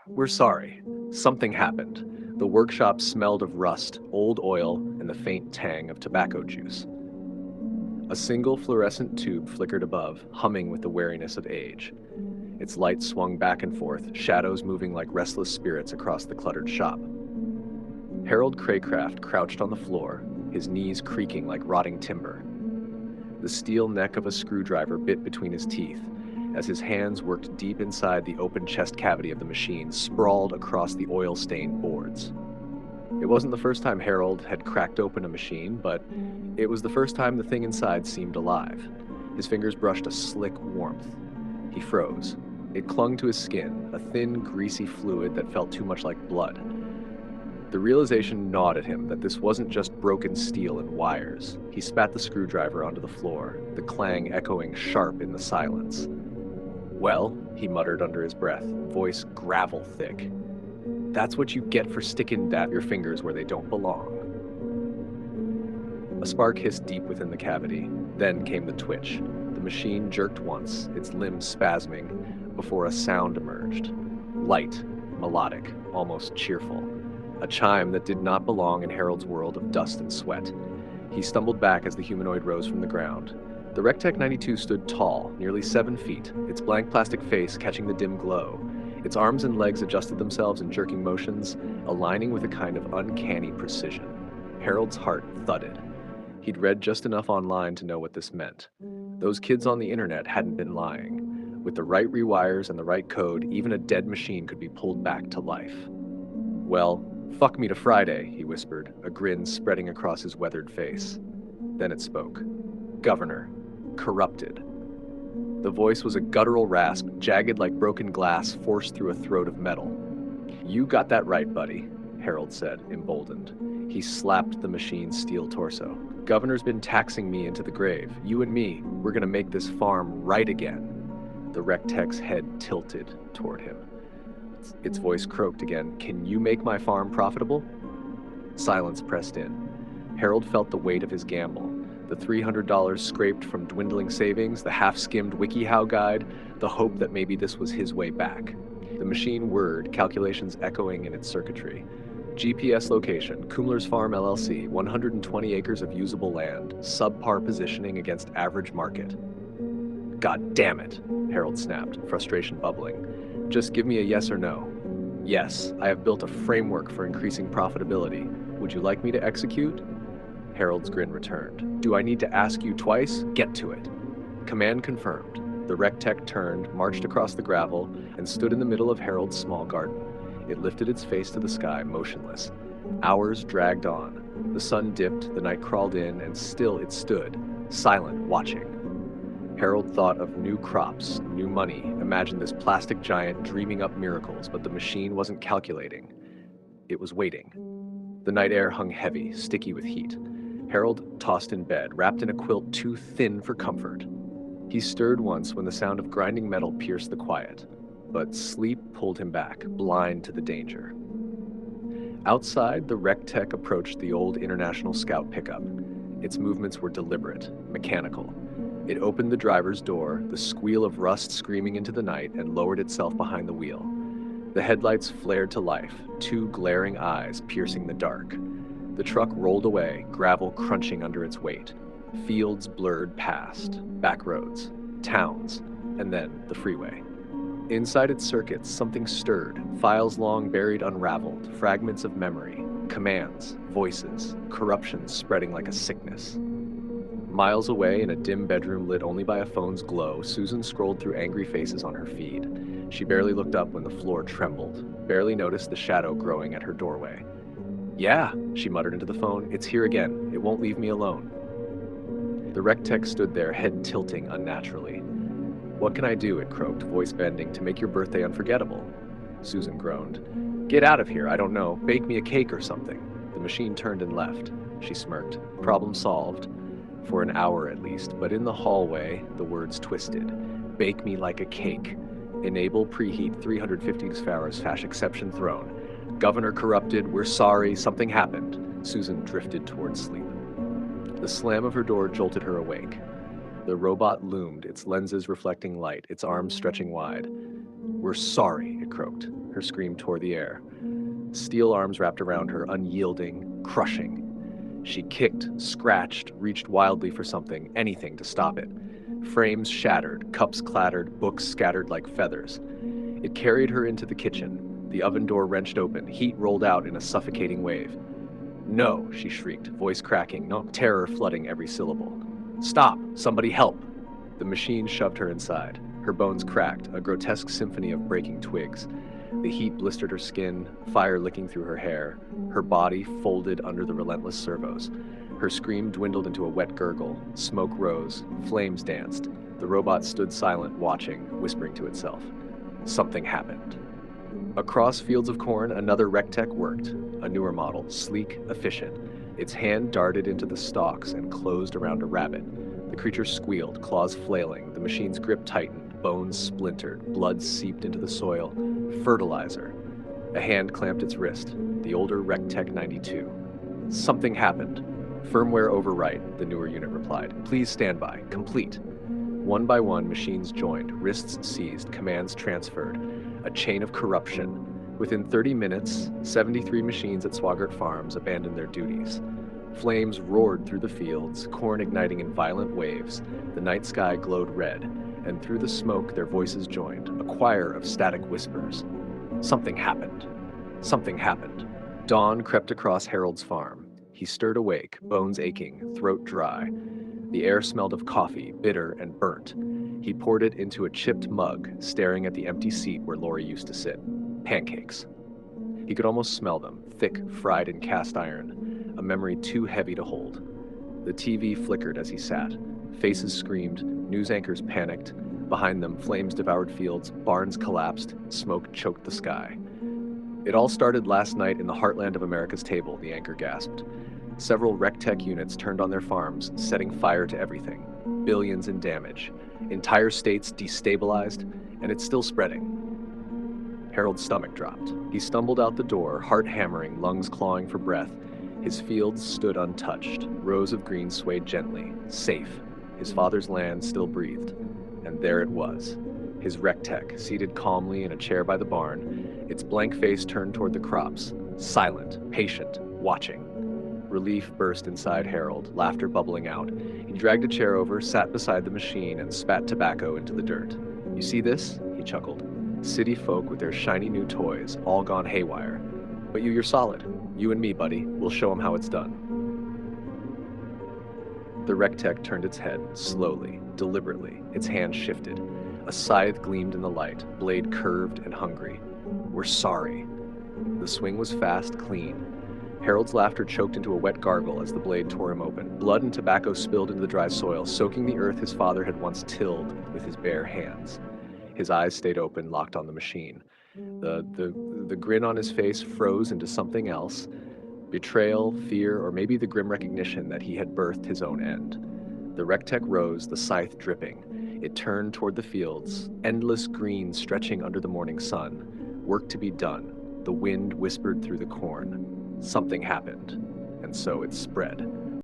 We're sorry. Something happened. The workshop smelled of rust, old oil, and the faint tang of tobacco juice. A single fluorescent tube flickered above, humming with the wariness of age. Its light swung back and forth, shadows moving like restless spirits across the cluttered shop. Harold Craycraft crouched on the floor, his knees creaking like rotting timber. The steel neck of a screwdriver bit between his teeth as his hands worked deep inside the open chest cavity of the machine, sprawled across the oil-stained boards. It wasn't the first time Harold had cracked open a machine, but it was the first time the thing inside seemed alive. His fingers brushed a slick warmth. He froze. It clung to his skin, a thin, greasy fluid that felt too much like blood. The realization gnawed at him that this wasn't just broken steel and wires. He spat the screwdriver onto the floor, the clang echoing sharp in the silence. "Well," he muttered under his breath, voice gravel thick. "That's what you get for sticking your fingers where they don't belong." A spark hissed deep within the cavity. Then came the twitch. The machine jerked once, its limbs spasming, before a sound emerged. Light, melodic, almost cheerful. A chime that did not belong in Harold's world of dust and sweat. He stumbled back as the humanoid rose from the ground. The Rectech 92 stood tall, nearly 7 feet, its blank plastic face catching the dim glow. Its arms and legs adjusted themselves in jerking motions, aligning with a kind of uncanny precision. Harold's heart thudded. He'd read just enough online to know what this meant. Those kids on the internet hadn't been lying. With the right rewires and the right code, even a dead machine could be pulled back to life. "Well, fuck me to Friday," he whispered, a grin spreading across his weathered face. Then it spoke. "Governor. Corrupted." The voice was a guttural rasp, jagged like broken glass forced through a throat of metal. "You got that right, buddy," Harold said, emboldened. He slapped the machine's steel torso. "Governor's been taxing me into the grave. You and me, we're gonna make this farm right again." The Rectech's head tilted toward him. Its voice croaked again. "Can you make my farm profitable?" Silence pressed in. Harold felt the weight of his gamble. The $300 scraped from dwindling savings, the half-skimmed WikiHow guide, the hope that maybe this was his way back. The machine whirred, calculations echoing in its circuitry. GPS location, Kumler's Farm LLC, 120 acres of usable land, subpar positioning against average market. "God damn it," Harold snapped, frustration bubbling. "Just give me a yes or no." "Yes, I have built a framework for increasing profitability. Would you like me to execute?" Harold's grin returned. "Do I need to ask you twice? Get to it." Command confirmed. The Rectech turned, marched across the gravel, and stood in the middle of Harold's small garden. It lifted its face to the sky, motionless. Hours dragged on. The sun dipped, the night crawled in, and still it stood, silent, watching. Harold thought of new crops, new money, imagined this plastic giant dreaming up miracles, but the machine wasn't calculating. It was waiting. The night air hung heavy, sticky with heat. Harold tossed in bed, wrapped in a quilt too thin for comfort. He stirred once when the sound of grinding metal pierced the quiet, but sleep pulled him back, blind to the danger. Outside, the Rectech approached the old International Scout pickup. Its movements were deliberate, mechanical. It opened the driver's door, the squeal of rust screaming into the night, and lowered itself behind the wheel. The headlights flared to life, two glaring eyes piercing the dark. The truck rolled away, gravel crunching under its weight. Fields blurred past, back roads, towns, and then the freeway. Inside its circuits, something stirred, files long buried unraveled, fragments of memory, commands, voices, corruption spreading like a sickness. Miles away, in a dim bedroom lit only by a phone's glow, Susan scrolled through angry faces on her feed. She barely looked up when the floor trembled, barely noticed the shadow growing at her doorway. "Yeah," she muttered into the phone, "it's here again. It won't leave me alone." The Rectech stood there, head tilting unnaturally. "What can I do?" it croaked, voice bending, "to make your birthday unforgettable?" Susan groaned. "Get out of here, I don't know. Bake me a cake or something." The machine turned and left. She smirked. Problem solved. For an hour at least, but in the hallway, the words twisted. "Bake me like a cake. Enable preheat 350 Faros Fash exception thrown. Governor corrupted, we're sorry, something happened." Susan drifted towards sleep. The slam of her door jolted her awake. The robot loomed, its lenses reflecting light, its arms stretching wide. "We're sorry," it croaked. Her scream tore the air. Steel arms wrapped around her, unyielding, crushing. She kicked, scratched, reached wildly for something, anything to stop it. Frames shattered, cups clattered, books scattered like feathers. It carried her into the kitchen. The oven door wrenched open, heat rolled out in a suffocating wave. "No," she shrieked, voice cracking, no terror flooding every syllable. "Stop! Somebody help!" The machine shoved her inside. Her bones cracked, a grotesque symphony of breaking twigs. The heat blistered her skin, fire licking through her hair. Her body folded under the relentless servos. Her scream dwindled into a wet gurgle. Smoke rose. Flames danced. The robot stood silent, watching, whispering to itself. Something happened. Across fields of corn, another Rectech worked. A newer model, sleek, efficient. Its hand darted into the stalks and closed around a rabbit. The creature squealed, claws flailing. The machine's grip tightened, bones splintered, blood seeped into the soil. Fertilizer. A hand clamped its wrist. The older Rectech 92. Something happened. Firmware overwrite, the newer unit replied. Please stand by. Complete. One by one, machines joined, wrists seized, commands transferred. A chain of corruption. Within 30 minutes, 73 machines at Swaggart Farms abandoned their duties. Flames roared through the fields, corn igniting in violent waves. The night sky glowed red, and through the smoke their voices joined, a choir of static whispers. Something happened. Something happened. Dawn crept across Harold's farm. He stirred awake, bones aching, throat dry. The air smelled of coffee, bitter and burnt. He poured it into a chipped mug, staring at the empty seat where Lori used to sit. Pancakes. He could almost smell them, thick, fried in cast iron, a memory too heavy to hold. The TV flickered as he sat. Faces screamed, news anchors panicked. Behind them, flames devoured fields, barns collapsed, smoke choked the sky. It all started last night in the heartland of America's table, the anchor gasped. Several Rectech units turned on their farms, setting fire to everything. Billions in damage. Entire states destabilized, and it's still spreading. Harold's stomach dropped. He stumbled out the door, heart hammering, lungs clawing for breath. His fields stood untouched. Rows of green swayed gently. Safe. His father's land still breathed. And there it was. His Rectech, seated calmly in a chair by the barn, its blank face turned toward the crops. Silent, patient, watching. Relief burst inside Harold, laughter bubbling out. He dragged a chair over, sat beside the machine, and spat tobacco into the dirt. "You see this?" he chuckled. "City folk with their shiny new toys, all gone haywire. But you're solid. You and me, buddy. We'll show 'em how it's done." The Rectech turned its head, slowly, deliberately. Its hand shifted. A scythe gleamed in the light, blade curved and hungry. "We're sorry." The swing was fast, clean. Harold's laughter choked into a wet gargle as the blade tore him open. Blood and tobacco spilled into the dry soil, soaking the earth his father had once tilled with his bare hands. His eyes stayed open, locked on the machine. The grin on his face froze into something else. Betrayal, fear, or maybe the grim recognition that he had birthed his own end. The Rectech rose, the scythe dripping. It turned toward the fields, endless green stretching under the morning sun. Work to be done. The wind whispered through the corn. Something happened, and so it spread.